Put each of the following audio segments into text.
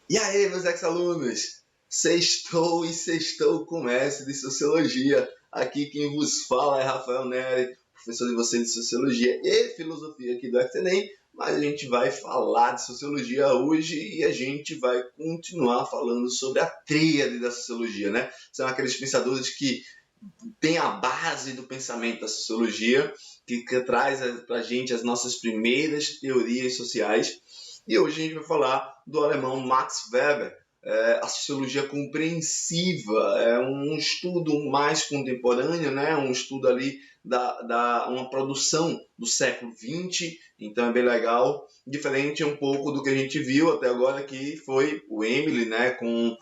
E aí, meus ex-alunos? Sextou e sextou com o mestre de Sociologia. Aqui quem vos fala é Rafael Neri, professor de vocês de Sociologia e Filosofia aqui do XNEM, mas a gente vai falar de Sociologia hoje e a gente vai continuar falando sobre a tríade da Sociologia, né? São aqueles pensadores que têm a base do pensamento da Sociologia, que traz para a gente as nossas primeiras teorias sociais. E hoje a gente vai falar do alemão Max Weber, a sociologia compreensiva, é um estudo mais contemporâneo, né? Um estudo ali uma produção do século XX, então é bem legal, diferente um pouco do que a gente viu até agora, que foi o Emile, né? Com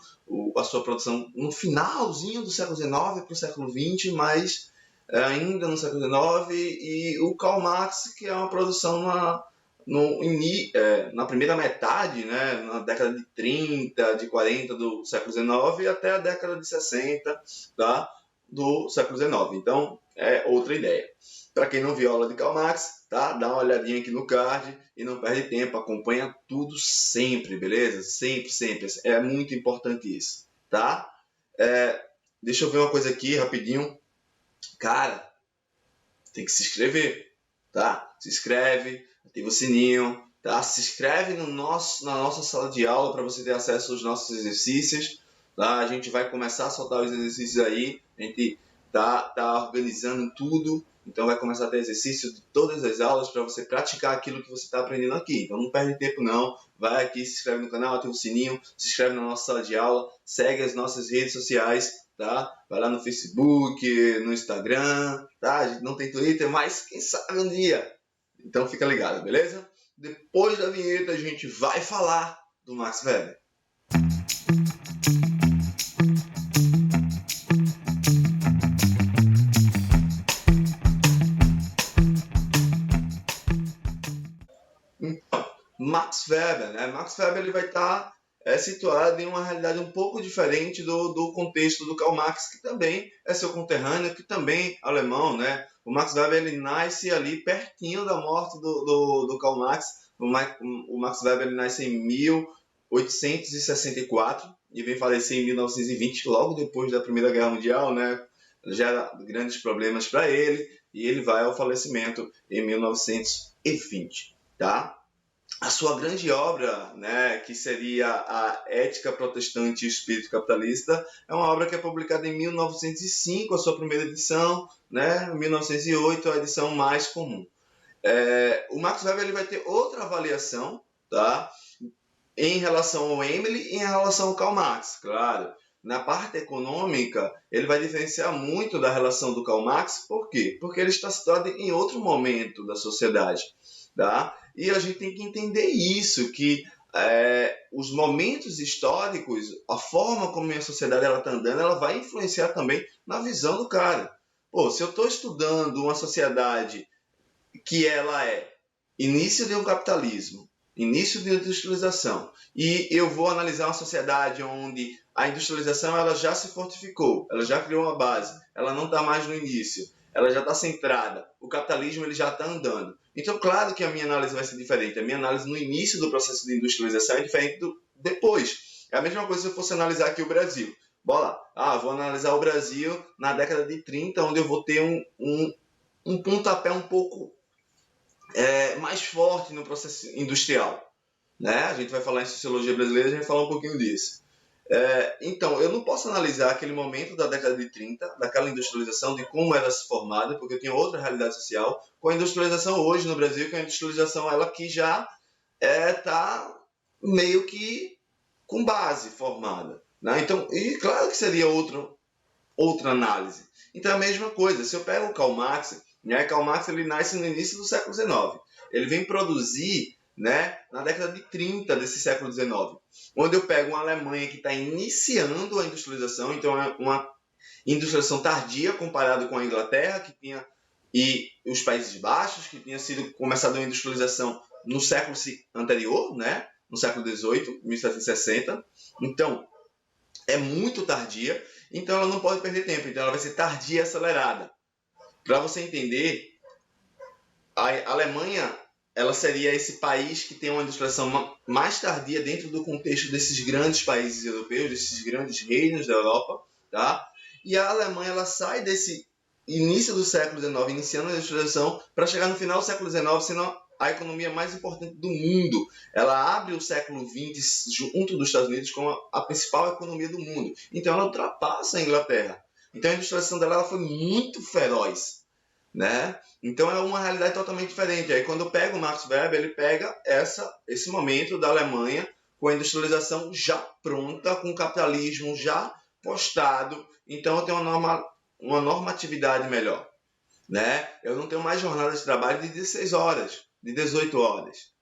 a sua produção no finalzinho do século XIX para o século XX, mas ainda no século XIX, e o Karl Marx, que é uma produção na primeira metade, né, na década de 30, de 40 do século XIX até a década de 60, tá, do século XIX. Então, é outra ideia. Para quem não viu a aula de Karl Marx, tá, dá uma olhadinha aqui no card e não perde tempo, acompanha tudo sempre, beleza? Sempre, sempre. É muito importante isso, tá? Deixa eu ver uma coisa aqui rapidinho. Cara, tem que se inscrever, tá? Se inscreve, ativa o sininho, tá? Se inscreve na nossa sala de aula para você ter acesso aos nossos exercícios, tá? A gente vai começar a soltar os exercícios aí, a gente tá organizando tudo, então vai começar a ter exercício de todas as aulas para você praticar aquilo que você está aprendendo aqui. Então não perde tempo não, vai aqui, se inscreve no canal, ativa o sininho, se inscreve na nossa sala de aula, segue as nossas redes sociais, tá? Vai lá no Facebook, no Instagram, tá? A gente não tem Twitter, mas quem sabe um dia. Então fica ligado, beleza? Depois da vinheta a gente vai falar do Max Weber. Então, Max Weber, né? Max Weber ele vai estar situado em uma realidade um pouco diferente do contexto do Karl Marx, que também é seu conterrâneo, que também é alemão, né? O Max Weber ele nasce ali pertinho da morte do Karl Marx. O Max Weber ele nasce em 1864 e vem falecer em 1920, logo depois da Primeira Guerra Mundial, né? Gera grandes problemas para ele e ele vai ao falecimento em 1920, tá? A sua grande obra, né, que seria a Ética Protestante e o Espírito Capitalista, é uma obra que é publicada em 1905, a sua primeira edição, né, 1908, a edição mais comum. O Max Weber ele vai ter outra avaliação, tá, em relação ao Emile e em relação ao Karl Marx, claro. Na parte econômica, ele vai diferenciar muito da relação do Karl Marx, por quê? Porque ele está situado em outro momento da sociedade, tá? E a gente tem que entender isso, que os momentos históricos, a forma como a sociedade está andando, ela vai influenciar também na visão do cara. Pô, se eu estou estudando uma sociedade que ela é início de um capitalismo, início de industrialização, e eu vou analisar uma sociedade onde a industrialização ela já se fortificou, ela já criou uma base, ela não está mais no início, ela já está centrada, o capitalismo ele já está andando. Então, claro que a minha análise vai ser diferente. A minha análise no início do processo de industrialização é diferente do depois. É a mesma coisa se eu fosse analisar aqui o Brasil. Bora lá. Vou analisar o Brasil na década de 30, onde eu vou ter um pontapé um pouco mais forte no processo industrial. Né? A gente vai falar em sociologia brasileira, a gente vai falar um pouquinho disso. Então, eu não posso analisar aquele momento da década de 30, daquela industrialização, de como ela se formada, porque eu tenho outra realidade social, com a industrialização hoje no Brasil, que é a industrialização ela que já está meio que com base formada. Né? Então, e claro que seria outra análise. Então, é a mesma coisa. Se eu pego o Karl Marx, né? Karl Marx ele nasce no início do século XIX. Ele vem produzir, né, na década de 30 desse século XIX, onde eu pego uma Alemanha que está iniciando a industrialização, então é uma industrialização tardia comparado com a Inglaterra, que tinha, e os Países Baixos, que tinha sido começada a industrialização no século anterior, né, no século XVIII, 1760. Então, é muito tardia, então ela não pode perder tempo, então ela vai ser tardia e acelerada. Para você entender, a Alemanha ela seria esse país que tem uma industrialização mais tardia dentro do contexto desses grandes países europeus, desses grandes reinos da Europa, tá? E a Alemanha, ela sai desse início do século XIX, iniciando a industrialização, para chegar no final do século XIX sendo a economia mais importante do mundo. Ela abre o século XX junto dos Estados Unidos como a principal economia do mundo. Então ela ultrapassa a Inglaterra. Então a industrialização dela foi muito feroz, né? Então é uma realidade totalmente diferente. Aí quando eu pego o Max Weber, ele pega esse momento da Alemanha com a industrialização já pronta, com o capitalismo já postado. Então eu tenho uma normatividade melhor, né? Eu não tenho mais jornada de trabalho de 16 horas, de 18 horas.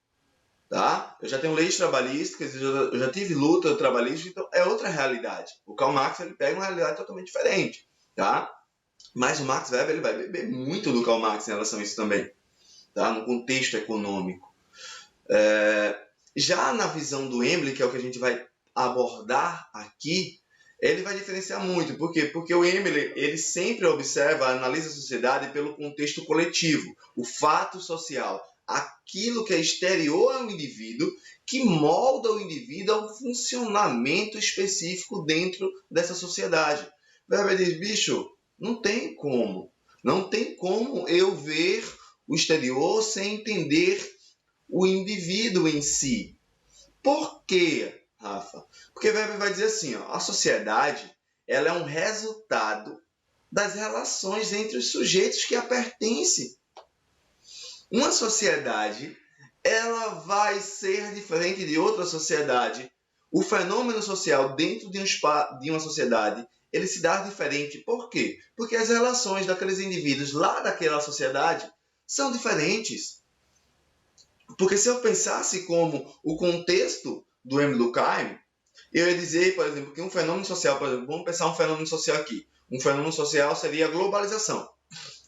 Tá? Eu já tenho leis trabalhistas, eu já tive luta trabalhista, então é outra realidade. O Karl Marx ele pega uma realidade totalmente diferente. Tá? Mas o Max Weber ele vai beber muito do Karl Marx em relação a isso também, tá? No contexto econômico. Já na visão do Emile, que é o que a gente vai abordar aqui, ele vai diferenciar muito. Por quê? Porque o Emile ele sempre observa, analisa a sociedade pelo contexto coletivo, o fato social, aquilo que é exterior ao indivíduo, que molda o indivíduo a um funcionamento específico dentro dessa sociedade. Weber diz, bicho, não tem como. Não tem como eu ver o exterior sem entender o indivíduo em si. Por quê, Rafa? Porque Weber vai dizer assim, ó, a sociedade ela é um resultado das relações entre os sujeitos que a pertencem. Uma sociedade ela vai ser diferente de outra sociedade. O fenômeno social dentro de uma sociedade ele se dá diferente. Por quê? Porque as relações daqueles indivíduos lá daquela sociedade são diferentes. Porque se eu pensasse como o contexto do Emile Durkheim, eu ia dizer, por exemplo, que um fenômeno social, por exemplo, vamos pensar um fenômeno social aqui. Um fenômeno social seria a globalização.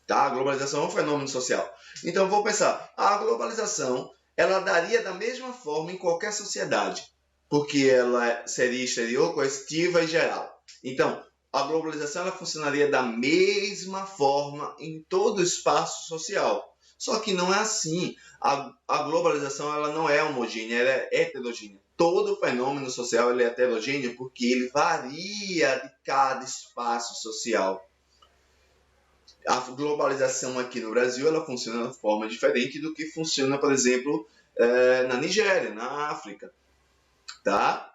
Tá? A globalização é um fenômeno social. Então, vou pensar, a globalização, ela daria da mesma forma em qualquer sociedade, porque ela seria exterior, coercitiva e geral. Então, a globalização ela funcionaria da mesma forma em todo o espaço social. Só que não é assim. A globalização ela não é homogênea, ela é heterogênea. Todo fenômeno social ele é heterogêneo porque ele varia de cada espaço social. A globalização aqui no Brasil ela funciona de forma diferente do que funciona, por exemplo, na Nigéria, na África. Tá?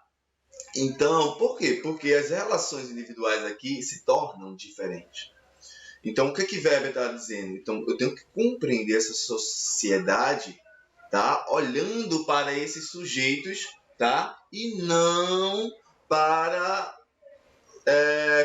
Então, por quê? Porque as relações individuais aqui se tornam diferentes. Então, o que Weber está dizendo? Então, eu tenho que compreender essa sociedade, tá? Olhando para esses sujeitos, tá? E não para,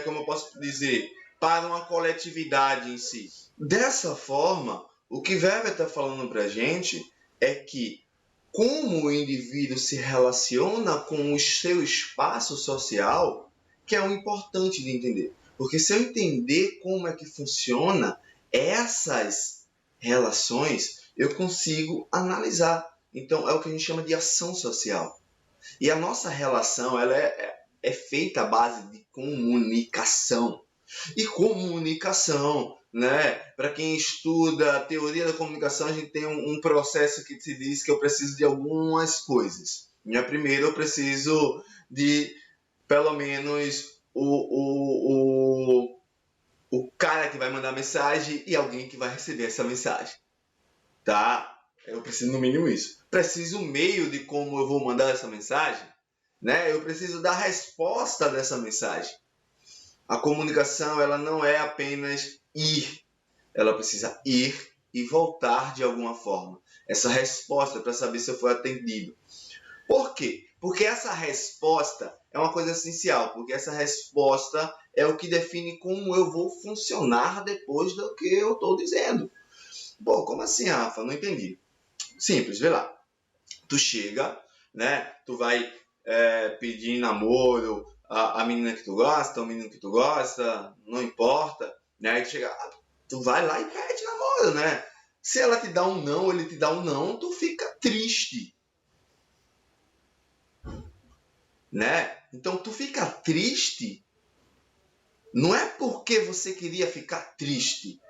como eu posso dizer, para uma coletividade em si. Dessa forma, o que Weber está falando para a gente é que como o indivíduo se relaciona com o seu espaço social, que é o importante de entender. Porque se eu entender como é que funciona essas relações, eu consigo analisar. Então, é o que a gente chama de ação social. E a nossa relação ela é feita à base de comunicação. E comunicação, né? Para quem estuda a teoria da comunicação, a gente tem um processo que se diz que eu preciso de algumas coisas. Primeiro, eu preciso de, pelo menos, o cara que vai mandar a mensagem e alguém que vai receber essa mensagem. Tá? Eu preciso, no mínimo, isso. Preciso um meio de como eu vou mandar essa mensagem. Né? Eu preciso da resposta dessa mensagem. A comunicação ela não é apenas ir, ela precisa ir e voltar de alguma forma. Essa resposta para saber se eu fui atendido. Por quê? Porque essa resposta é uma coisa essencial, porque essa resposta é o que define como eu vou funcionar depois do que eu estou dizendo. Pô, como assim, Rafa? Não entendi. Simples, vê lá. Tu chega, né? Tu vai pedir namoro, a menina que tu gosta, o menino que tu gosta, não importa, né? Aí tu chega, tu vai lá e pede namoro, né? Se ela te dá um não, ele te dá um não, tu fica triste, né? Então tu fica triste, não é porque você queria ficar triste,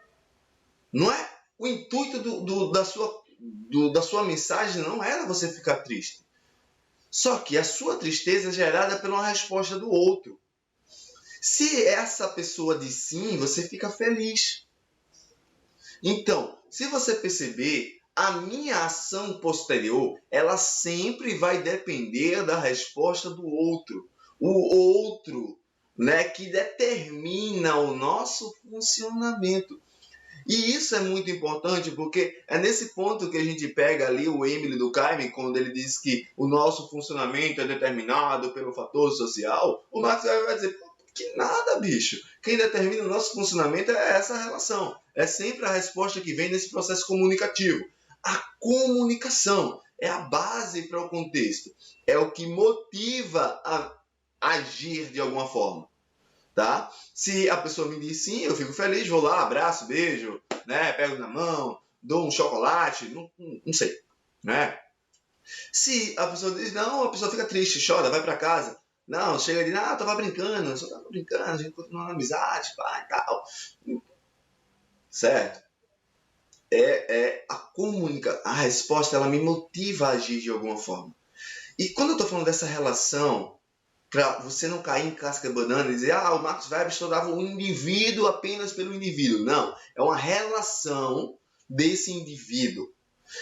não é o intuito da sua mensagem não era você ficar triste. Só que a sua tristeza é gerada pela resposta do outro. Se essa pessoa diz sim, você fica feliz. Então, se você perceber, a minha ação posterior, ela sempre vai depender da resposta do outro. O outro, né, que determina o nosso funcionamento. E isso é muito importante, porque é nesse ponto que a gente pega ali o Emile Durkheim, quando ele diz que o nosso funcionamento é determinado pelo fator social. O Max vai dizer, que nada, bicho. Quem determina o nosso funcionamento é essa relação. É sempre a resposta que vem nesse processo comunicativo. A comunicação é a base para o contexto. É o que motiva a agir de alguma forma. Tá? Se a pessoa me diz sim, eu fico feliz, vou lá, abraço, beijo, né? Pego na mão, dou um chocolate, não sei. Né? Se a pessoa diz não, a pessoa fica triste, chora, vai para casa. Não, chega ali, eu tava brincando, eu só tava brincando, a gente continua na amizade, pá, e tal. Certo? A resposta, ela me motiva a agir de alguma forma. E quando eu tô falando dessa relação, para você não cair em casca de banana e dizer, o Max Weber estudava o indivíduo apenas pelo indivíduo. Não, é uma relação desse indivíduo.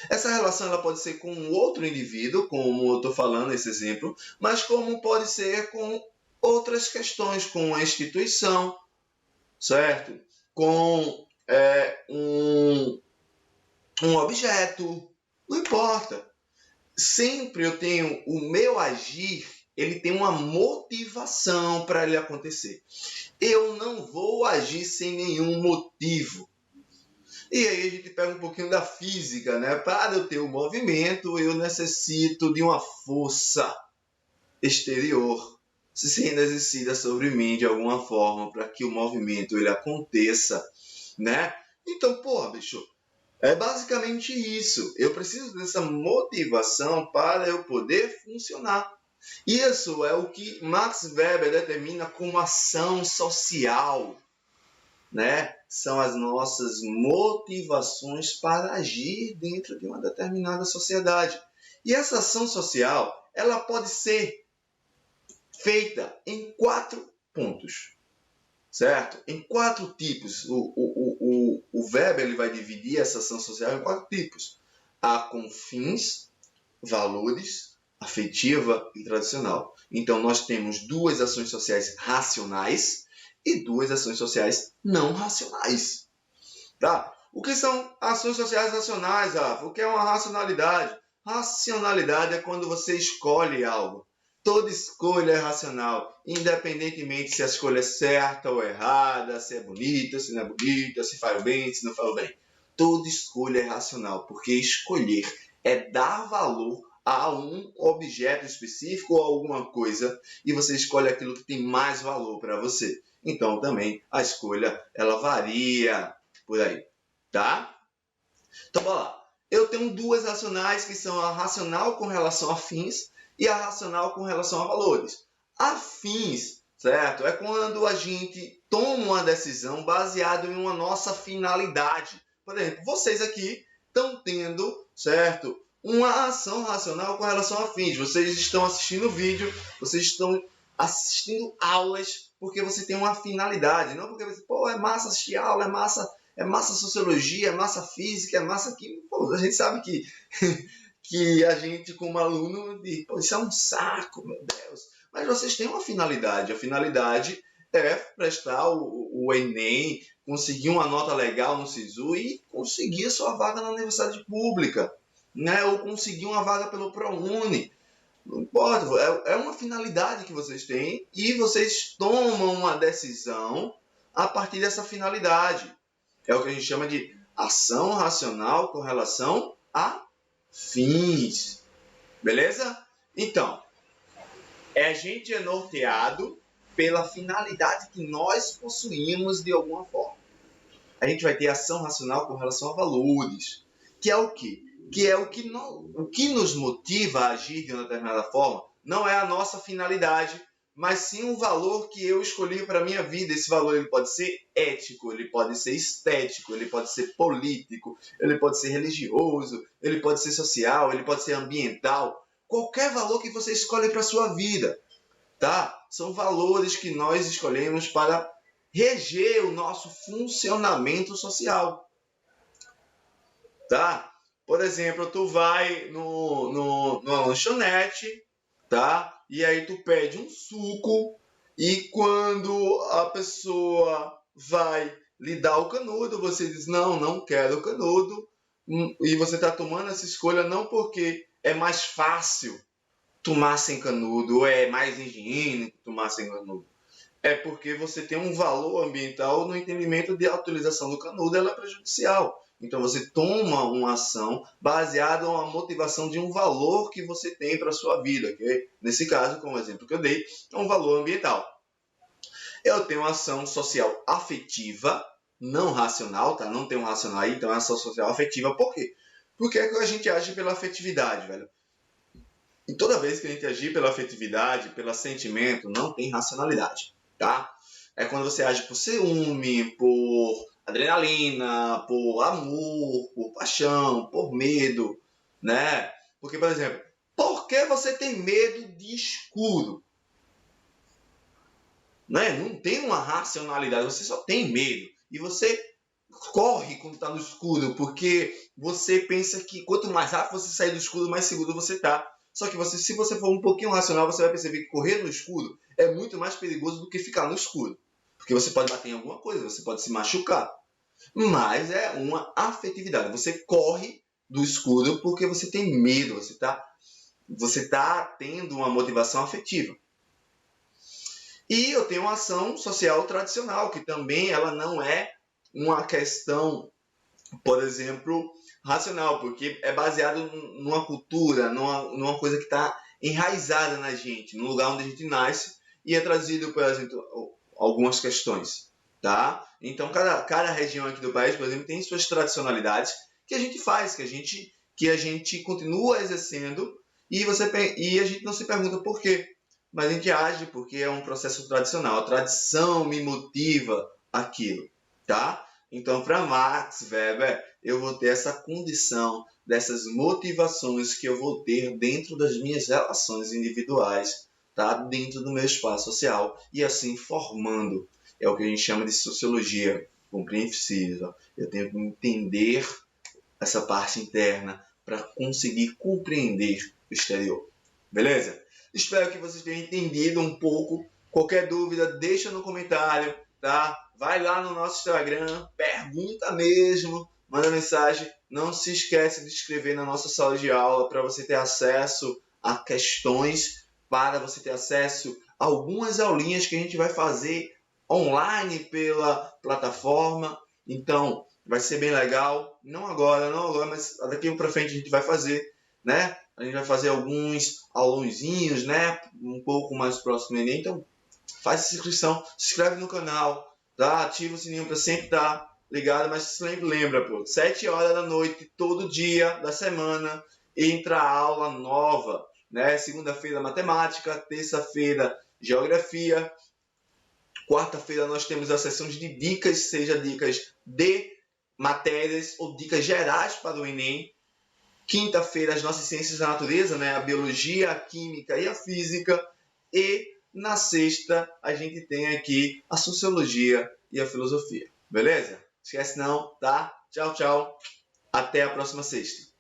Essa relação ela pode ser com outro indivíduo, como eu estou falando esse exemplo, mas como pode ser com outras questões, com a instituição, certo? Com um objeto, não importa. Sempre eu tenho o meu agir, ele tem uma motivação para ele acontecer. Eu não vou agir sem nenhum motivo. E aí a gente pega um pouquinho da física, né? Para eu ter um movimento, eu necessito de uma força exterior sendo exercida sobre mim de alguma forma para que o movimento ele aconteça, né? Então, bicho, é basicamente isso. Eu preciso dessa motivação para eu poder funcionar. Isso é o que Max Weber determina como ação social, né? São as nossas motivações para agir dentro de uma determinada sociedade. E essa ação social, ela pode ser feita em 4 pontos, certo? Em 4 tipos. O Weber ele vai dividir essa ação social em 4 tipos. A com fins, valores, afetiva e tradicional. Então, nós temos 2 ações sociais racionais e 2 ações sociais não racionais. Tá? O que são ações sociais racionais, Rafa? O que é uma racionalidade? Racionalidade é quando você escolhe algo. Toda escolha é racional, independentemente se a escolha é certa ou errada, se é bonita, se não é bonita, se faz bem, se não faz bem. Toda escolha é racional, porque escolher é dar valor a um objeto específico ou alguma coisa e você escolhe aquilo que tem mais valor para você. Então, também, a escolha, ela varia por aí, tá? Então, bora lá. Eu tenho 2 racionais, que são a racional com relação a fins e a racional com relação a valores. A fins, certo? É quando a gente toma uma decisão baseada em uma nossa finalidade. Por exemplo, vocês aqui estão tendo, certo? Uma ação racional com relação a fins. Vocês estão assistindo vídeo, vocês estão assistindo aulas porque você tem uma finalidade. Não porque você, é massa assistir aula, é massa sociologia, é massa física, é massa química. A gente sabe que a gente, como aluno, diz, isso é um saco, meu Deus. Mas vocês têm uma finalidade. A finalidade é prestar o Enem, conseguir uma nota legal no SISU e conseguir a sua vaga na universidade pública, né? Ou conseguir uma vaga pelo ProUni. Não importa, é uma finalidade que vocês têm e vocês tomam uma decisão a partir dessa finalidade. É o que a gente chama de ação racional com relação a fins. Beleza? Então, a gente é norteado pela finalidade que nós possuímos de alguma forma. A gente vai ter ação racional com relação a valores, que é o quê? Que é o que nos motiva a agir de uma determinada forma. Não é a nossa finalidade, mas sim um valor que eu escolhi para a minha vida. Esse valor ele pode ser ético, ele pode ser estético, ele pode ser político, ele pode ser religioso, ele pode ser social, ele pode ser ambiental. Qualquer valor que você escolhe para a sua vida, tá? São valores que nós escolhemos para reger o nosso funcionamento social, tá? Por exemplo, tu vai numa lanchonete, tá? E aí tu pede um suco e quando a pessoa vai lhe dar o canudo, você diz, não, não quero o canudo. E você está tomando essa escolha não porque é mais fácil tomar sem canudo, ou é mais higiênico tomar sem canudo. É porque você tem um valor ambiental no entendimento de a utilização do canudo, ela é prejudicial. Então você toma uma ação baseada na motivação de um valor que você tem para a sua vida, que nesse caso, como exemplo que eu dei, é um valor ambiental. Eu tenho uma ação social afetiva, não racional, tá? Não tem um racional aí, então é uma ação social afetiva. Por quê? Porque é que a gente age pela afetividade, velho. E toda vez que a gente agir pela afetividade, pelo sentimento, não tem racionalidade, tá? É quando você age por ciúme, por adrenalina, por amor, por paixão, por medo, né? Porque, por exemplo, por que você tem medo de escuro? Né? Não tem uma racionalidade, você só tem medo. E você corre quando está no escuro, porque você pensa que quanto mais rápido você sair do escuro, mais seguro você está. Só que se você for um pouquinho racional, você vai perceber que correr no escuro é muito mais perigoso do que ficar no escuro. Porque você pode bater em alguma coisa, você pode se machucar. Mas é uma afetividade. Você corre do escuro porque você tem medo, você tá tendo uma motivação afetiva. E eu tenho uma ação social tradicional, que também ela não é uma questão, por exemplo, racional, porque é baseado numa cultura, numa coisa que está enraizada na gente, no lugar onde a gente nasce, e é trazido, por exemplo, algumas questões, tá? Então, cada região aqui do país, por exemplo, tem suas tradicionalidades que a gente faz, que a gente continua exercendo, e a gente não se pergunta por quê. Mas a gente age porque é um processo tradicional. A tradição me motiva aquilo, tá? Então, para Max Weber, eu vou ter essa condição dessas motivações que eu vou ter dentro das minhas relações individuais, tá? Dentro do meu espaço social e assim formando. É o que a gente chama de sociologia compreensiva. Eu tenho que entender essa parte interna para conseguir compreender o exterior. Beleza? Espero que vocês tenham entendido um pouco. Qualquer dúvida, deixa no comentário, tá? Vai lá no nosso Instagram, pergunta mesmo, manda mensagem. Não se esquece de inscrever na nossa sala de aula para você ter acesso a questões, para você ter acesso a algumas aulinhas que a gente vai fazer online pela plataforma. Então, vai ser bem legal. Não agora, mas daqui para frente a gente vai fazer, né? A gente vai fazer alguns aulãozinhos, né? Um pouco mais próximo do Enem. Então, faz essa inscrição, se inscreve no canal, tá? Ativa o sininho para sempre estar ligado, mas sempre lembra, pô, 7 horas da noite, todo dia da semana, entra a aula nova, né? Segunda-feira, matemática, terça-feira, geografia, quarta-feira nós temos as sessões de dicas, seja dicas de matérias ou dicas gerais para o Enem. Quinta-feira, as nossas ciências da natureza, né? A biologia, a química e a física. E na sexta, a gente tem aqui a sociologia e a filosofia. Beleza? Esquece não, tá? Tchau, tchau. Até a próxima sexta.